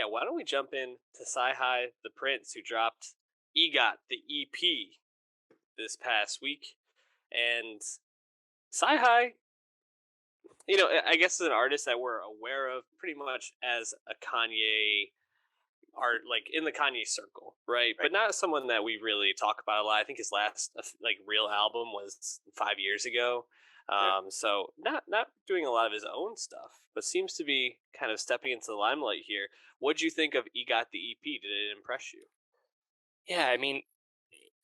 yeah, why don't we jump in to CyHi the Prince, who dropped Egot the EP this past week, and CyHi, I guess is an artist that we're aware of pretty much as a Kanye art, like in the Kanye circle, right? Right. But not someone that we really talk about a lot. I think his last like real album was 5 years ago. Yeah. So not doing a lot of his own stuff, but seems to be kind of stepping into the limelight here. What'd you think of "Egot the EP"? Did it impress you? Yeah. I mean,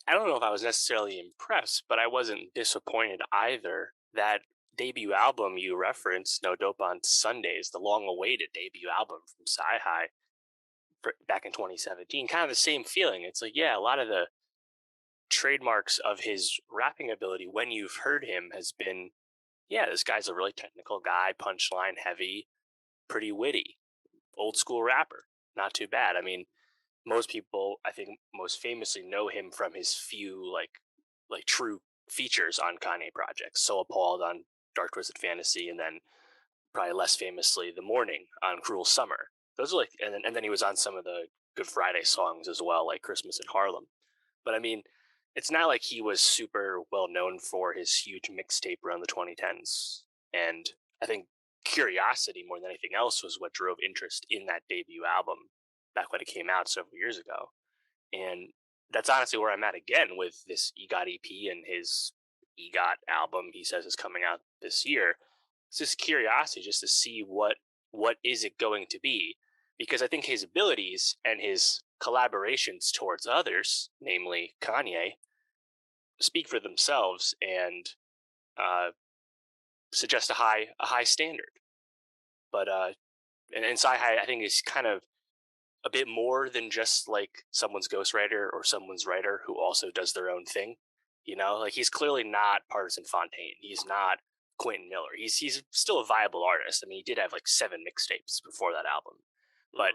I don't know if I was necessarily impressed, but I wasn't disappointed either. That debut album you referenced, No Dope on Sundays, the long awaited debut album from CyHi back in 2017, kind of the same feeling. It's like, yeah, a lot of the trademarks of his rapping ability when you've heard him has been, yeah, this guy's a really technical guy, punchline heavy, pretty witty, old school rapper. Not too bad. I mean, most people, I think, most famously know him from his few like true features on Kanye projects. So Appalled on Dark Twisted Fantasy, and then probably less famously The Morning on Cruel Summer. Those are like, and then he was on some of the Good Friday songs as well, like Christmas in Harlem. But I mean, it's not like he was super well known for his huge mixtape around the 2010s. And I think curiosity more than anything else was what drove interest in that debut album back when it came out several years ago. And that's honestly where I'm at again with this EGOT EP and his EGOT album he says is coming out this year. It's just curiosity just to see what is it going to be. Because I think his abilities and his collaborations towards others, namely Kanye, speak for themselves and uh, suggest a high standard. But and CyHi, I think, is kind of a bit more than just like someone's ghostwriter or someone's writer who also does their own thing. Like he's clearly not Partisan Fontaine. He's not Quentin Miller. He's still a viable artist. I mean, he did have like 7 mixtapes before that album, but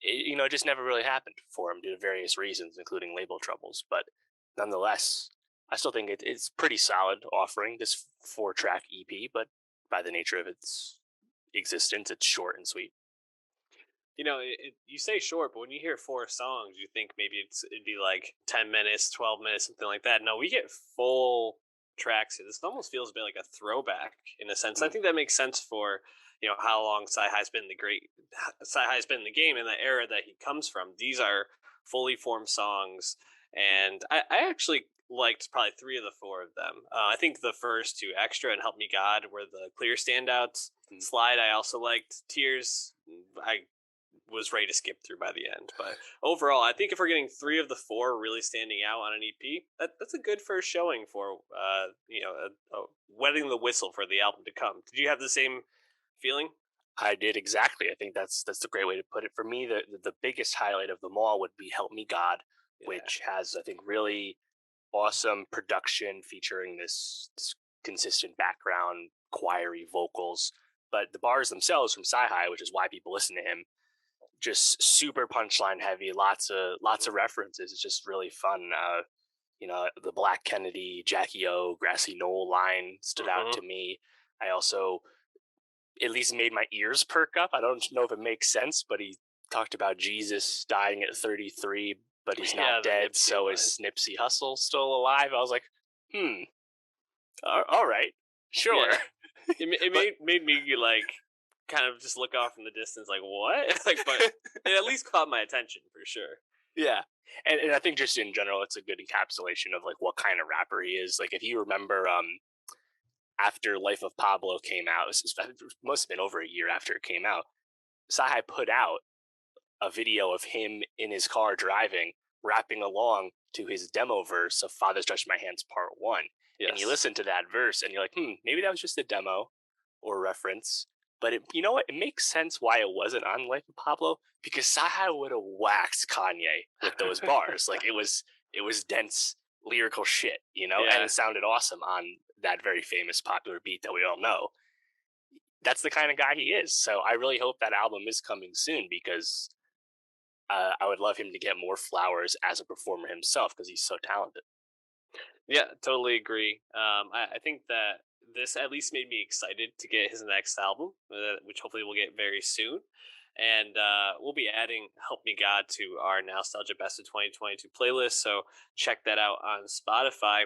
Mhm. it just never really happened for him due to various reasons, including label troubles. But nonetheless, I still think it's pretty solid offering this 4-track EP. But by the nature of its existence, it's short and sweet. You say short, but when you hear 4 songs, you think maybe it'd be like 10 minutes, 12 minutes, something like that. No, we get full tracks here. This almost feels a bit like a throwback in a sense. I Mm, think that makes sense for how long Sci Hi's been in the game and the era that he comes from. These are fully formed songs, mm, and I actually liked probably 3 of the 4 of them. I think the first 2, Extra and Help Me God, were the clear standouts. mm. Slide I also liked. Tears I was ready to skip through by the end. But overall, I think if we're getting 3 of the 4 really standing out on an EP, that's a good first showing for wetting the whistle for the album to come. Did you have the same feeling? I did exactly. I think that's a great way to put it. For me, the biggest highlight of them all would be "Help Me God," Yeah. which has, I think, really awesome production featuring this consistent background choiry vocals. But the bars themselves from CyHi, which is why people listen to him, just super punchline heavy. Lots of references. It's just really fun. The Black Kennedy, Jackie O, Grassy Knoll line stood out Mm-hmm. to me. I also at least made my ears perk up. I don't know if it makes sense, but he talked about Jesus dying at 33, but he's not Yeah, the dead. Nipsey So line. is Nipsey Hussle still alive? I was like, hmm, all right, sure. Yeah, it But made me like kind of just look off in the distance, like what? Like, but it at least caught my attention for sure. yeah, and I think just in general, it's a good encapsulation of like what kind of rapper he is. Like if you remember, after Life of Pablo came out, it must have been over a year after it came out. CyHi put out a video of him in his car driving, rapping along to his demo verse of Father Stretched My Hands Part 1. And you Yes. listen to that verse and you're like, maybe that was just a demo or reference. But you know what? It makes sense why it wasn't on Life of Pablo because CyHi would have waxed Kanye with those bars. Like it was dense lyrical shit, and Yeah. it sounded awesome on that very famous popular beat that we all know. That's the kind of guy he is. So I really hope that album is coming soon because I would love him to get more flowers as a performer himself because he's so talented. Yeah, totally agree. I think that this at least made me excited to get his next album, which hopefully we'll get very soon. and we'll be adding "Help Me God" to our Nostalgia Best of 2022 playlist. So check that out on Spotify.